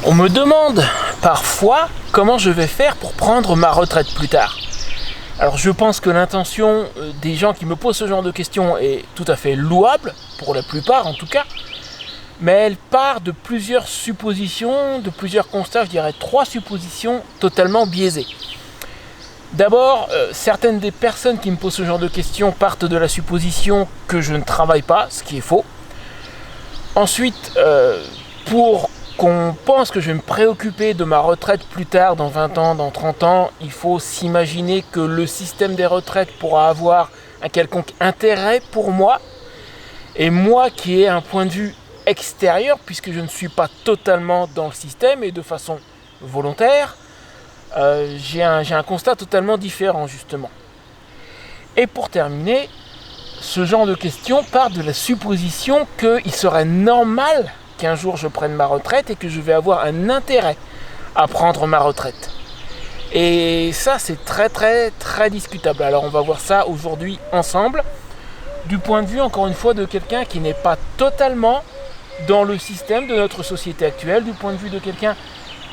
On me demande parfois comment je vais faire pour prendre ma retraite plus tard. Alors je pense que l'intention des gens qui me posent ce genre de questions est tout à fait louable, pour la plupart en tout cas, mais elle part de plusieurs suppositions, de plusieurs constats, je dirais 3 suppositions totalement biaisées. D'abord, certaines des personnes qui me posent ce genre de questions partent de la supposition que je ne travaille pas, ce qui est faux. Ensuite, pour qu'on pense que je vais me préoccuper de ma retraite plus tard, dans 20 ans, dans 30 ans, il faut s'imaginer que le système des retraites pourra avoir un quelconque intérêt pour moi. Et moi qui ai un point de vue extérieur, puisque je ne suis pas totalement dans le système et de façon volontaire, j'ai un constat totalement différent justement. Et pour terminer, ce genre de questions part de la supposition qu'il serait normal qu'un jour je prenne ma retraite et que je vais avoir un intérêt à prendre ma retraite. Et ça c'est très très très discutable. Alors on va voir ça aujourd'hui ensemble, du point de vue encore une fois de quelqu'un qui n'est pas totalement dans le système de notre société actuelle, du point de vue de quelqu'un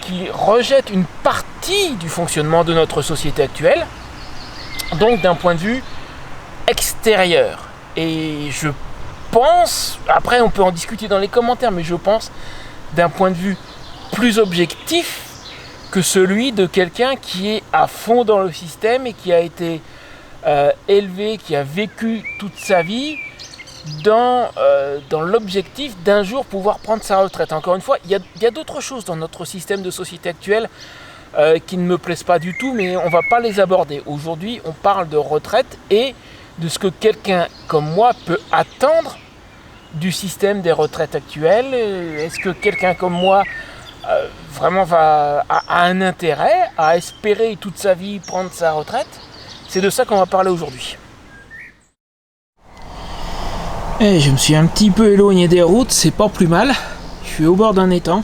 qui rejette une partie du fonctionnement de notre société actuelle, donc d'un point de vue extérieur. Et je pense, après on peut en discuter dans les commentaires, mais je pense d'un point de vue plus objectif que celui de quelqu'un qui est à fond dans le système et qui a été élevé, qui a vécu toute sa vie dans l'objectif d'un jour pouvoir prendre sa retraite. Encore une fois, il y a d'autres choses dans notre système de société actuelle qui ne me plaisent pas du tout, mais on ne va pas les aborder. Aujourd'hui, on parle de retraite et de ce que quelqu'un comme moi peut attendre du système des retraites actuelles. Est-ce que quelqu'un comme moi vraiment a un intérêt à espérer toute sa vie prendre sa retraite? C'est de ça qu'on va parler aujourd'hui. Et je me suis un petit peu éloigné des routes, c'est pas plus mal. Je suis au bord d'un étang,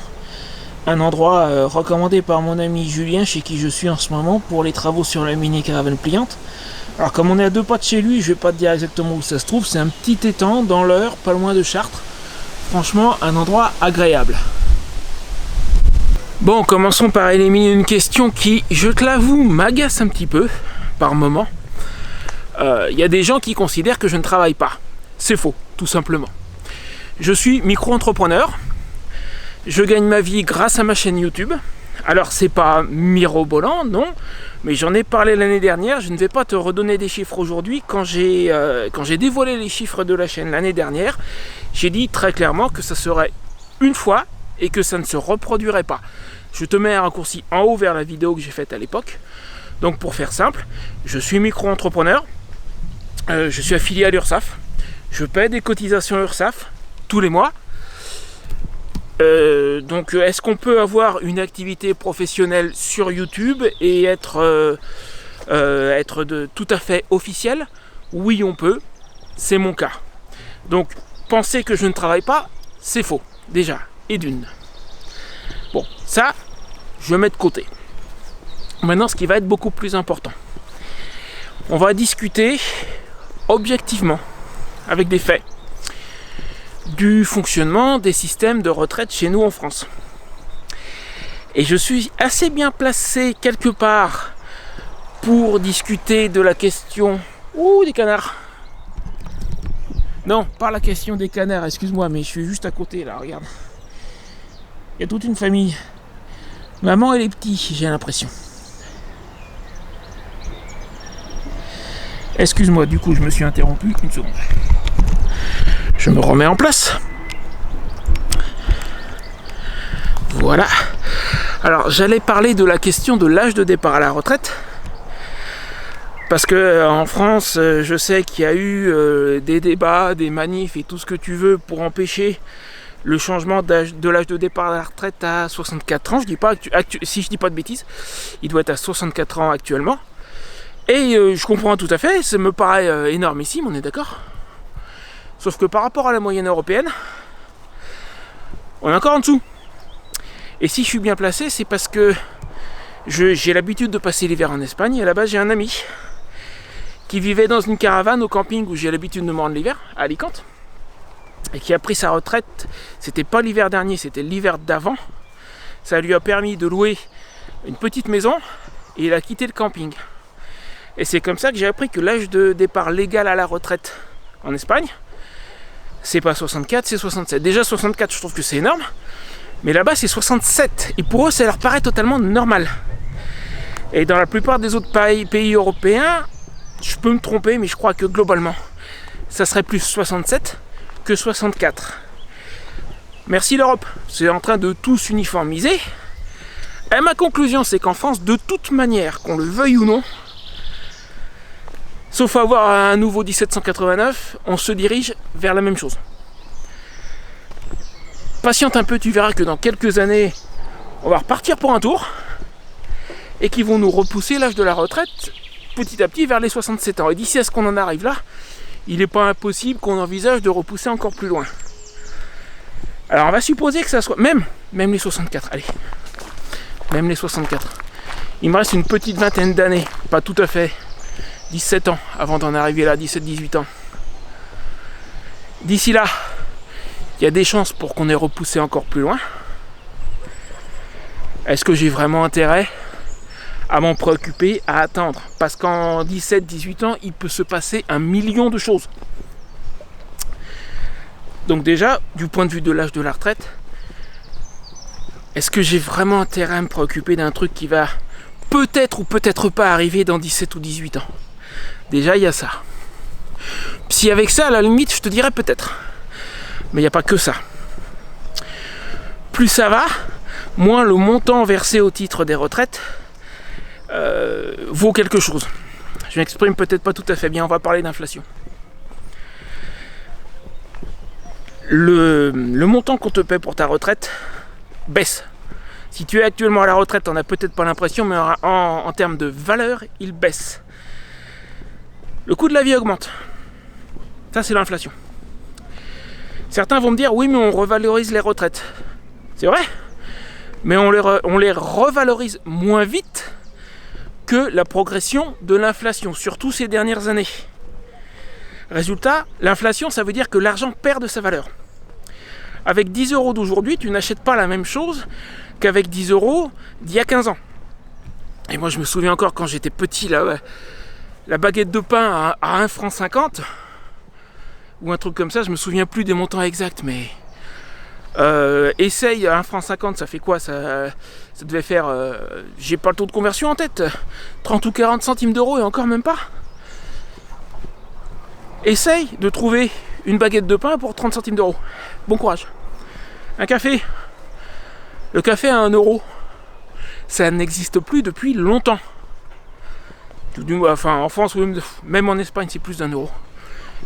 un endroit recommandé par mon ami Julien, chez qui je suis en ce moment pour les travaux sur la mini-caravane pliante. Alors comme on est à 2 pas de chez lui, je vais pas te dire exactement où ça se trouve, c'est un petit étang dans l'Eure, pas loin de Chartres. Franchement, un endroit agréable. Bon, commençons par éliminer une question qui, je te l'avoue, m'agace un petit peu, par moment. Il y a des gens qui considèrent que je ne travaille pas. C'est faux, tout simplement. Je suis micro-entrepreneur. Je gagne ma vie grâce à ma chaîne YouTube. Alors, c'est pas mirobolant, non, mais j'en ai parlé l'année dernière. Je ne vais pas te redonner des chiffres aujourd'hui. Quand j'ai dévoilé les chiffres de la chaîne l'année dernière, j'ai dit très clairement que ça serait une fois et que ça ne se reproduirait pas. Je te mets un raccourci en haut vers la vidéo que j'ai faite à l'époque. Donc, pour faire simple, je suis micro-entrepreneur. Je suis affilié à l'URSSAF. Je paie des cotisations URSSAF tous les mois. Donc est-ce qu'on peut avoir une activité professionnelle sur YouTube et être tout à fait officiel? Oui, on peut. C'est mon cas. Donc penser que je ne travaille pas, c'est faux, déjà, et d'une. Bon, ça, je mets de côté. Maintenant, ce qui va être beaucoup plus important. On va discuter objectivement, avec des faits, du fonctionnement des systèmes de retraite chez nous en France. Et je suis assez bien placé quelque part pour discuter de la question... Ouh, des canards! Non, pas la question des canards, excuse-moi, mais je suis juste à côté là, regarde. Il y a toute une famille. Maman et les petits, j'ai l'impression. Excuse-moi, du coup, je me suis interrompu, une seconde. Je me remets en place. Voilà. Alors, j'allais parler de la question de l'âge de départ à la retraite. Parce que en France, je sais qu'il y a eu des débats, des manifs et tout ce que tu veux pour empêcher le changement de l'âge de départ à la retraite à 64 ans. Je dis pas si je dis pas de bêtises, il doit être à 64 ans actuellement. Et je comprends tout à fait, ça me paraît énormissime, on est d'accord ? Sauf que par rapport à la moyenne européenne, on est encore en dessous. Et si je suis bien placé, c'est parce que j'ai l'habitude de passer l'hiver en Espagne. Et à la base, j'ai un ami qui vivait dans une caravane au camping où j'ai l'habitude de me rendre l'hiver, à Alicante. Et qui a pris sa retraite, c'était pas l'hiver dernier, c'était l'hiver d'avant. Ça lui a permis de louer une petite maison et il a quitté le camping. Et c'est comme ça que j'ai appris que l'âge de départ légal à la retraite en Espagne, c'est pas 64, c'est 67. Déjà 64, je trouve que c'est énorme, mais là-bas c'est 67. Et pour eux, ça leur paraît totalement normal. Et dans la plupart des autres pays européens, je peux me tromper, mais je crois que globalement, ça serait plus 67 que 64. Merci l'Europe, c'est en train de tous uniformiser. Et ma conclusion, c'est qu'en France, de toute manière, qu'on le veuille ou non, sauf avoir un nouveau 1789, on se dirige vers la même chose. Patiente un peu, tu verras que dans quelques années, on va repartir pour un tour et qu'ils vont nous repousser l'âge de la retraite petit à petit vers les 67 ans. Et d'ici à ce qu'on en arrive là, il n'est pas impossible qu'on envisage de repousser encore plus loin. Alors on va supposer que ça soit même les 64, allez, même les 64. Il me reste une petite vingtaine d'années, pas tout à fait, 17 ans avant d'en arriver là, 17-18 ans. D'ici là, il y a des chances pour qu'on ait repoussé encore plus loin. Est-ce que j'ai vraiment intérêt à m'en préoccuper, à attendre? Parce qu'en 17-18 ans, il peut se passer 1 million de choses. Donc déjà, du point de vue de l'âge de la retraite, est-ce que j'ai vraiment intérêt à me préoccuper d'un truc qui va peut-être ou peut-être pas arriver dans 17 ou 18 ans? Déjà, il y a ça. Si avec ça, à la limite, je te dirais peut-être. Mais il n'y a pas que ça. Plus ça va, moins le montant versé au titre des retraites vaut quelque chose. Je m'exprime peut-être pas tout à fait bien, on va parler d'inflation. Le montant qu'on te paie pour ta retraite baisse. Si tu es actuellement à la retraite, on n'a peut-être pas l'impression, mais en termes de valeur, il baisse. Le coût de la vie augmente. Ça, c'est l'inflation. Certains vont me dire, oui, mais on revalorise les retraites. C'est vrai, mais on les revalorise moins vite que la progression de l'inflation, surtout ces dernières années. Résultat, l'inflation, ça veut dire que l'argent perd de sa valeur. Avec 10 € d'aujourd'hui, tu n'achètes pas la même chose qu'avec 10 € d'il y a 15 ans. Et moi, je me souviens encore quand j'étais petit, là, la baguette de pain à 1,50 franc, ou un truc comme ça, je me souviens plus des montants exacts, mais essaye à 1,50 franc, ça fait quoi? Ça devait faire, j'ai pas le taux de conversion en tête, 30 ou 40 centimes d'euros et encore même pas. Essaye de trouver une baguette de pain pour 30 centimes d'euros. Bon courage. Un café. Le café à 1 €. Ça n'existe plus depuis longtemps. Enfin, en France, même en Espagne, c'est plus d'1 €.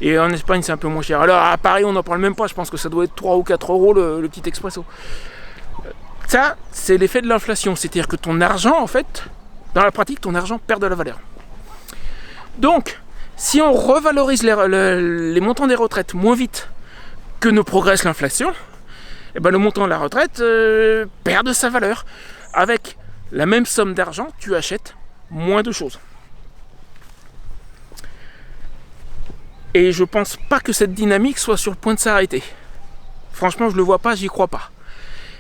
Et en Espagne, c'est un peu moins cher. Alors, à Paris, on n'en parle même pas. Je pense que ça doit être 3 ou 4 € le petit expresso. Ça, c'est l'effet de l'inflation. C'est-à-dire que ton argent, en fait, dans la pratique, ton argent perd de la valeur. Donc, si on revalorise les montants des retraites moins vite que ne progresse l'inflation, eh ben le montant de la retraite perd de sa valeur. Avec la même somme d'argent, tu achètes moins de choses. Et je pense pas que cette dynamique soit sur le point de s'arrêter. Franchement, je le vois pas, j'y crois pas.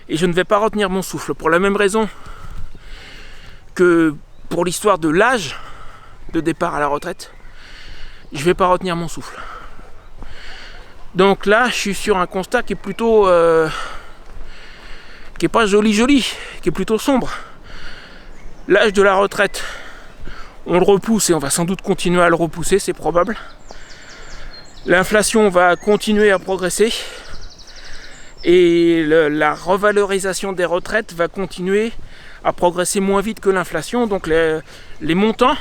Et je ne vais pas retenir mon souffle pour la même raison que pour l'histoire de l'âge de départ à la retraite. Je vais pas retenir mon souffle. Donc là, je suis sur un constat qui est plutôt qui est pas joli, qui est plutôt sombre. L'âge de la retraite, on le repousse et on va sans doute continuer à le repousser, c'est probable. L'inflation va continuer à progresser et la revalorisation des retraites va continuer à progresser moins vite que l'inflation, donc les montants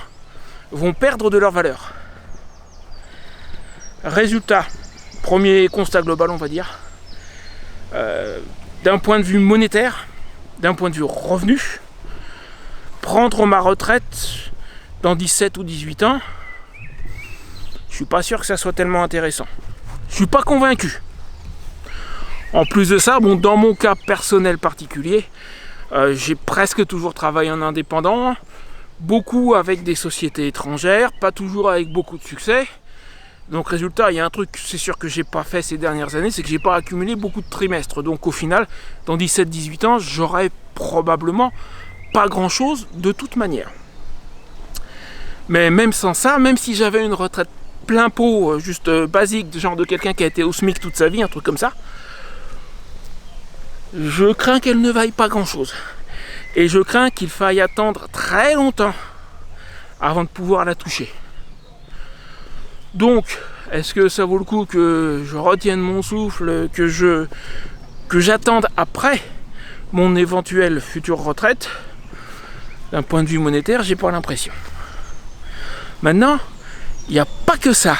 vont perdre de leur valeur. Résultat, premier constat global, on va dire, d'un point de vue monétaire, d'un point de vue revenu, prendre ma retraite dans 17 ou 18 ans, je suis pas sûr que ça soit tellement intéressant. Je suis pas convaincu. En plus de ça, bon, dans mon cas personnel particulier, j'ai presque toujours travaillé en indépendant, beaucoup avec des sociétés étrangères, pas toujours avec beaucoup de succès. Donc résultat, il y a un truc, c'est sûr que j'ai pas fait ces dernières années, c'est que j'ai pas accumulé beaucoup de trimestres. Donc au final, dans 17-18 ans, j'aurais probablement pas grand-chose de toute manière. Mais même sans ça, même si j'avais une retraite plein pot, juste basique, genre de quelqu'un qui a été au SMIC toute sa vie, un truc comme ça, je crains qu'elle ne vaille pas grand-chose. Et je crains qu'il faille attendre très longtemps avant de pouvoir la toucher. Donc, est-ce que ça vaut le coup que je retienne mon souffle, que j'attende après mon éventuelle future retraite? D'un point de vue monétaire, j'ai pas l'impression. Maintenant, il n'y a pas que ça.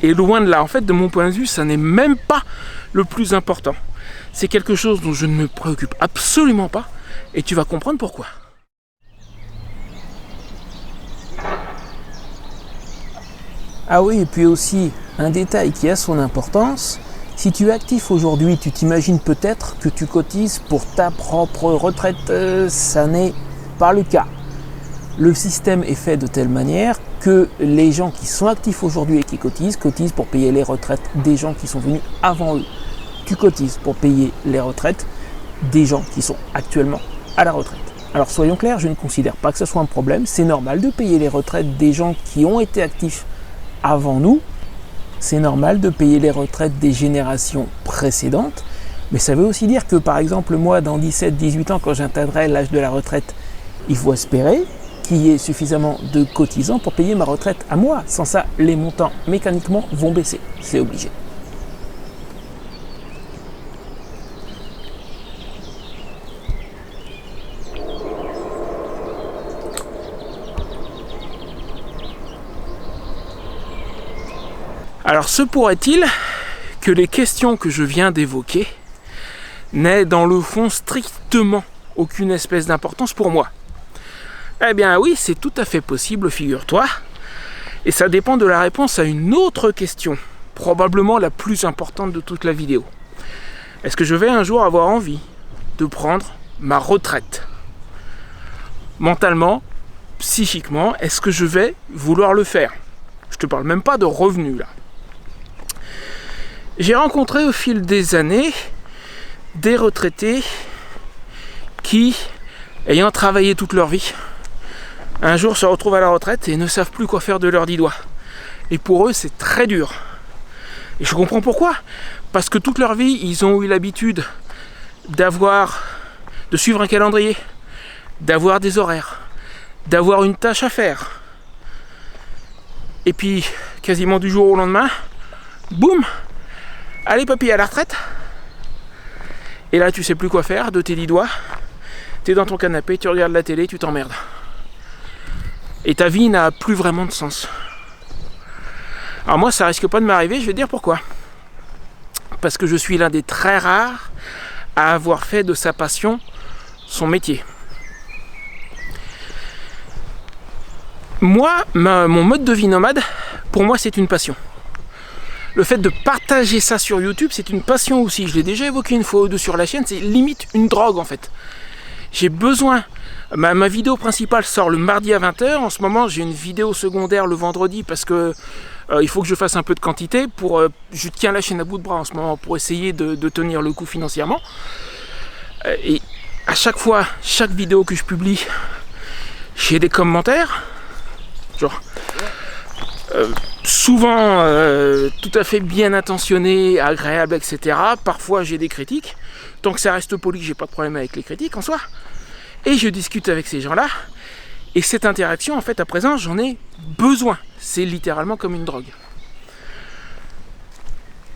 Et loin de là, en fait, de mon point de vue, ça n'est même pas le plus important. C'est quelque chose dont je ne me préoccupe absolument pas, et tu vas comprendre pourquoi. Ah oui, et puis aussi, un détail qui a son importance, si tu es actif aujourd'hui, tu t'imagines peut-être que tu cotises pour ta propre retraite. Ça n'est pas le cas. Le système est fait de telle manière que les gens qui sont actifs aujourd'hui et qui cotisent pour payer les retraites des gens qui sont venus avant eux. Tu cotises pour payer les retraites des gens qui sont actuellement à la retraite. Alors soyons clairs, je ne considère pas que ce soit un problème. C'est normal de payer les retraites des gens qui ont été actifs avant nous. C'est normal de payer les retraites des générations précédentes. Mais ça veut aussi dire que par exemple moi dans 17-18 ans quand j'atteindrai l'âge de la retraite, il faut espérer qu'il y ait suffisamment de cotisants pour payer ma retraite à moi. Sans ça, les montants mécaniquement vont baisser. C'est obligé. Alors se pourrait-il que les questions que je viens d'évoquer n'aient dans le fond strictement aucune espèce d'importance pour moi? Eh bien oui, c'est tout à fait possible, figure-toi. Et ça dépend de la réponse à une autre question, probablement la plus importante de toute la vidéo. Est-ce que je vais un jour avoir envie de prendre ma retraite? Mentalement, psychiquement, est-ce que je vais vouloir le faire? Je te parle même pas de revenus là. J'ai rencontré au fil des années des retraités qui, ayant travaillé toute leur vie, un jour se retrouvent à la retraite et ne savent plus quoi faire de leurs 10 doigts. Et pour eux, c'est très dur. Et je comprends pourquoi. Parce que toute leur vie, ils ont eu l'habitude de suivre un calendrier, d'avoir des horaires, d'avoir une tâche à faire. Et puis, quasiment du jour au lendemain, boum, allez papy, à la retraite. Et là, tu sais plus quoi faire de tes 10 doigts. T'es dans ton canapé, tu regardes la télé, tu t'emmerdes. Et ta vie n'a plus vraiment de sens. Alors moi, ça risque pas de m'arriver, je vais te dire pourquoi. Parce que je suis l'un des très rares à avoir fait de sa passion son métier. Moi, mon mode de vie nomade, pour moi, c'est une passion. Le fait de partager ça sur YouTube, c'est une passion aussi. Je l'ai déjà évoqué une fois ou deux sur la chaîne, c'est limite une drogue en fait. J'ai besoin... Ma vidéo principale sort le mardi à 20h. En ce moment, j'ai une vidéo secondaire le vendredi parce que il faut que je fasse un peu de quantité. Je tiens la chaîne à bout de bras en ce moment pour essayer de tenir le coup financièrement. Et à chaque fois, chaque vidéo que je publie, j'ai des commentaires. Genre, souvent tout à fait bien intentionnés, agréables, etc. Parfois, j'ai des critiques. Tant que ça reste poli, j'ai pas de problème avec les critiques en soi. Et je discute avec ces gens-là. Et cette interaction, en fait, à présent, j'en ai besoin. C'est littéralement comme une drogue.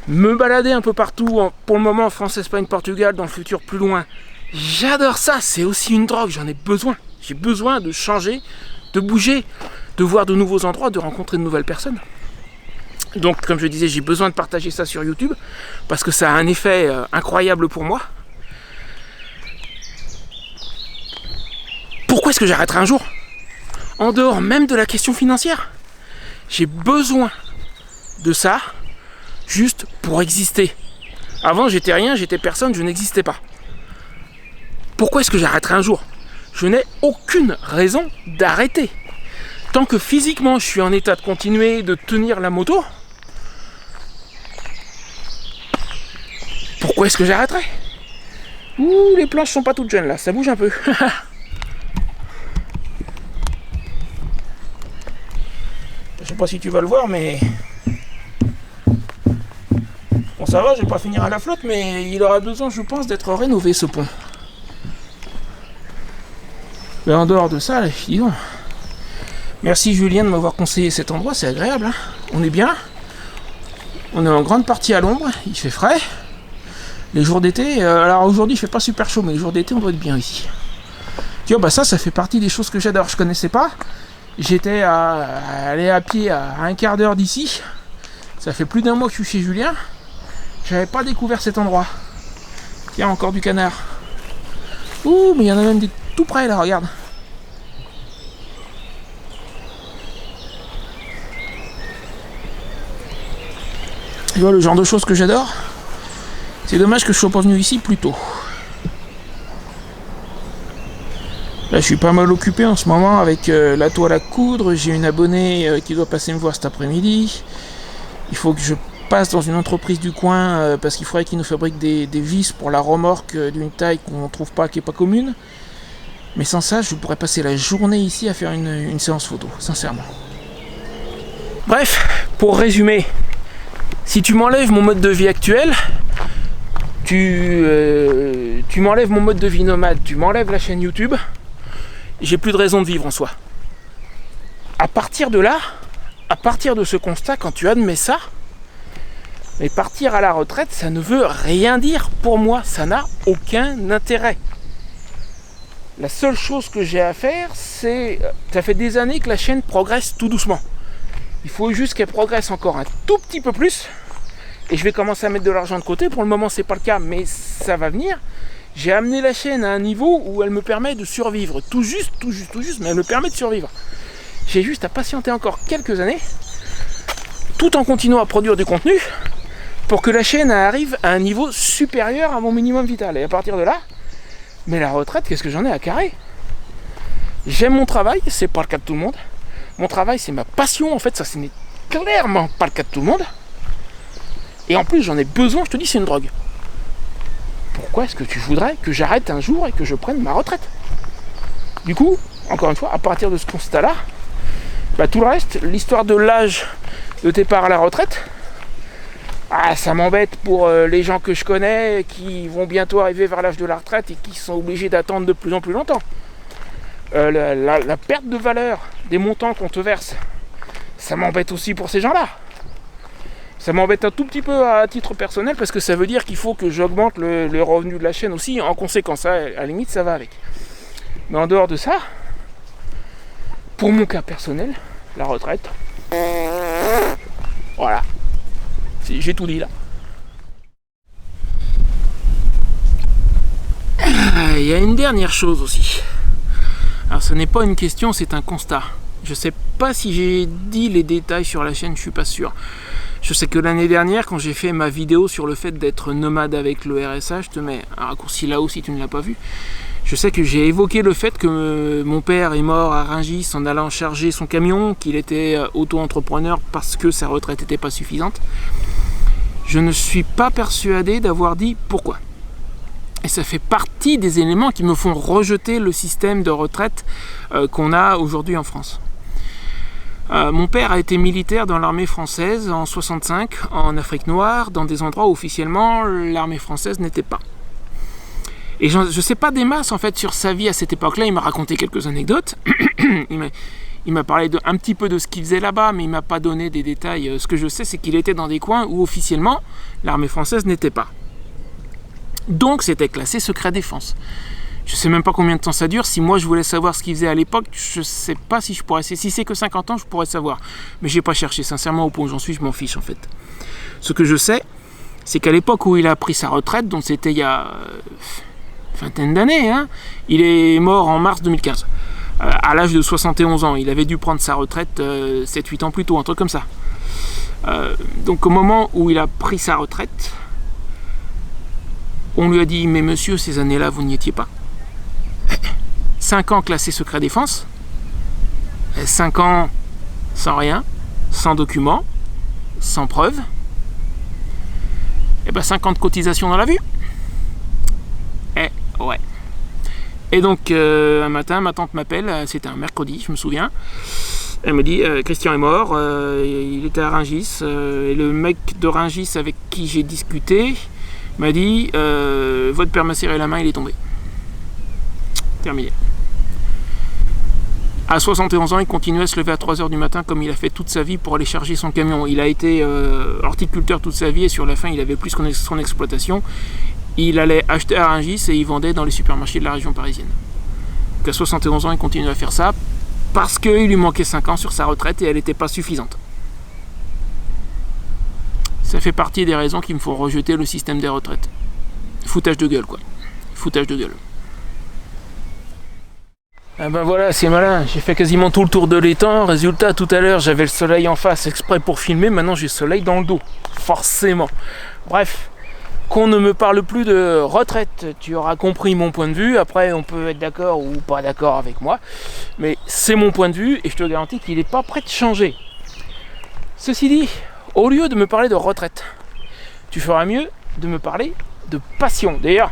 Me balader un peu partout, pour le moment en France, Espagne, Portugal, dans le futur plus loin, j'adore ça. C'est aussi une drogue, j'en ai besoin. J'ai besoin de changer, de bouger, de voir de nouveaux endroits, de rencontrer de nouvelles personnes. Donc, comme je disais, j'ai besoin de partager ça sur YouTube, parce que ça a un effet incroyable pour moi. Pourquoi est-ce que j'arrêterai un jour? En dehors même de la question financière. J'ai besoin de ça juste pour exister. Avant, j'étais rien, j'étais personne, je n'existais pas. Pourquoi est-ce que j'arrêterai un jour? Je n'ai aucune raison d'arrêter. Tant que physiquement je suis en état de continuer de tenir la moto, Où est-ce que j'arrêterai? Ouh, les planches sont pas toutes jeunes là, ça bouge un peu. Je sais pas si tu vas le voir, mais bon, ça va, je vais pas finir à la flotte, mais il aura besoin, je pense, d'être rénové ce pont. Mais en dehors de ça, dis donc. Merci Julien de m'avoir conseillé cet endroit, c'est agréable. Hein, on est bien. On est en grande partie à l'ombre, il fait frais. Les jours d'été, alors aujourd'hui il fait pas super chaud, mais les jours d'été on doit être bien ici. Tu vois, bah ça fait partie des choses que j'adore. Je connaissais pas. J'étais à aller à pied à un quart d'heure d'ici. Ça fait plus d'un mois que je suis chez Julien. J'avais pas découvert cet endroit. Tiens, encore du canard. Ouh, mais il y en a même des tout près là, regarde. Tu vois le genre de choses que j'adore. C'est dommage que je sois pas venu ici plus tôt. Là, je suis pas mal occupé en ce moment avec la toile à coudre. J'ai une abonnée qui doit passer me voir cet après-midi. Il faut que je passe dans une entreprise du coin parce qu'il faudrait qu'ils nous fabriquent des vis pour la remorque d'une taille qu'on trouve pas, qui est pas commune. Mais sans ça, je pourrais passer la journée ici à faire une séance photo, sincèrement. Bref, pour résumer, si tu m'enlèves mon mode de vie actuel, tu m'enlèves mon mode de vie nomade, tu m'enlèves la chaîne YouTube, j'ai plus de raison de vivre en soi. À partir de là, à partir de ce constat, quand tu admets ça, mais partir à la retraite, ça ne veut rien dire pour moi, ça n'a aucun intérêt. La seule chose que j'ai à faire, c'est... Ça fait des années que la chaîne progresse tout doucement. Il faut juste qu'elle progresse encore un tout petit peu plus. Et je vais commencer à mettre de l'argent de côté. Pour le moment, c'est pas le cas, mais ça va venir. J'ai amené la chaîne à un niveau où elle me permet de survivre. Tout juste, mais elle me permet de survivre. J'ai juste à patienter encore quelques années, tout en continuant à produire du contenu, pour que la chaîne arrive à un niveau supérieur à mon minimum vital. Et à partir de là, mais la retraite, qu'est-ce que j'en ai à carrer? J'aime mon travail, c'est pas le cas de tout le monde. Mon travail, c'est ma passion, en fait, ça ce n'est clairement pas le cas de tout le monde. Et en plus, j'en ai besoin, je te dis, c'est une drogue. Pourquoi est-ce que tu voudrais que j'arrête un jour et que je prenne ma retraite? Du coup, encore une fois, à partir de ce constat-là, bah, tout le reste, l'histoire de l'âge de départ à la retraite, ça m'embête pour les gens que je connais qui vont bientôt arriver vers l'âge de la retraite et qui sont obligés d'attendre de plus en plus longtemps. La perte de valeur des montants qu'on te verse, ça m'embête aussi pour ces gens-là. Ça m'embête un tout petit peu à titre personnel parce que ça veut dire qu'il faut que j'augmente le revenu de la chaîne aussi. En conséquence, à la limite, ça va avec. Mais en dehors de ça, pour mon cas personnel, la retraite, voilà. J'ai tout dit là. Il y a une dernière chose aussi. Alors ce n'est pas une question, c'est un constat. Je sais pas si j'ai dit les détails sur la chaîne, je suis pas sûr. Je sais que l'année dernière, quand j'ai fait ma vidéo sur le fait d'être nomade avec le RSA, je te mets un raccourci là-haut si tu ne l'as pas vu. Je sais que j'ai évoqué le fait que mon père est mort à Rungis en allant charger son camion, qu'il était auto-entrepreneur parce que sa retraite n'était pas suffisante. Je ne suis pas persuadé d'avoir dit pourquoi. Et ça fait partie des éléments qui me font rejeter le système de retraite qu'on a aujourd'hui en France. Mon père a été militaire dans l'armée française en 65, en Afrique noire, dans des endroits où officiellement l'armée française n'était pas. Et je ne sais pas des masses en fait sur sa vie à cette époque-là, il m'a raconté quelques anecdotes. Il m'a parlé un petit peu de ce qu'il faisait là-bas, mais il ne m'a pas donné des détails. Ce que je sais, c'est qu'il était dans des coins où officiellement l'armée française n'était pas. Donc c'était classé secret défense. Je ne sais même pas combien de temps ça dure. Si moi je voulais savoir ce qu'il faisait à l'époque, je ne sais pas si je pourrais. Si c'est que 50 ans, je pourrais savoir. Mais je n'ai pas cherché. Sincèrement, au point où j'en suis, je m'en fiche en fait. Ce que je sais, c'est qu'à l'époque où il a pris sa retraite, donc c'était il y a vingtaine d'années, hein, il est mort en mars 2015. À l'âge de 71 ans. Il avait dû prendre sa retraite 7-8 ans plus tôt, un truc comme ça. Donc au moment où il a pris sa retraite, on lui a dit « Mais monsieur, ces années-là, vous n'y étiez pas. 5 ans classé secret défense, 5 ans sans rien, sans document, sans preuve, et bien 5 ans de cotisation dans la vue. Ouais. Et donc, un matin, ma tante m'appelle, c'était un mercredi, je me souviens. Elle me dit, Christian est mort, il était à Rungis, et le mec de Rungis avec qui j'ai discuté m'a dit, votre père m'a serré la main, il est tombé. Terminé. À 71 ans, il continuait à se lever à 3h du matin comme il a fait toute sa vie pour aller charger son camion. Il a été horticulteur toute sa vie et sur la fin, il avait plus son exploitation. Il allait acheter à Rungis et il vendait dans les supermarchés de la région parisienne. Donc à 71 ans, il continue à faire ça parce qu'il lui manquait 5 ans sur sa retraite et elle n'était pas suffisante. Ça fait partie des raisons qui me font rejeter le système des retraites. Foutage de gueule, quoi. Foutage de gueule. Ah ben voilà, c'est malin, j'ai fait quasiment tout le tour de l'étang. Résultat, tout à l'heure, j'avais le soleil en face exprès pour filmer. Maintenant, j'ai le soleil dans le dos. Forcément. Bref. Qu'on ne me parle plus de retraite, tu auras compris mon point de vue. Après, on peut être d'accord ou pas d'accord avec moi, mais c'est mon point de vue et je te garantis qu'il n'est pas prêt de changer. Ceci dit, au lieu de me parler de retraite, tu feras mieux de me parler de passion. D'ailleurs,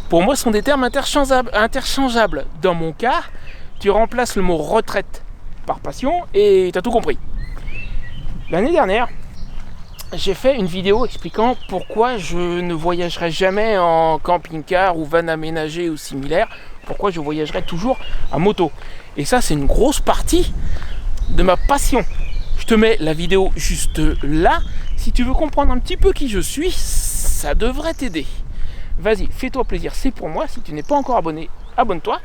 pour moi, ce sont des termes interchangeables. Dans mon cas, tu remplaces le mot retraite par passion et tu as tout compris. L'année dernière, j'ai fait une vidéo expliquant pourquoi je ne voyagerai jamais en camping-car ou van aménagé ou similaire, pourquoi je voyagerai toujours à moto. Et ça, c'est une grosse partie de ma passion. Je te mets la vidéo juste là. Si tu veux comprendre un petit peu qui je suis, ça devrait t'aider. Vas-y, fais-toi plaisir, c'est pour moi. Si tu n'es pas encore abonné, abonne-toi.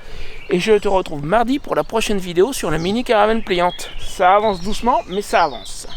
Et je te retrouve mardi pour la prochaine vidéo sur la mini caravane pliante. Ça avance doucement, mais ça avance.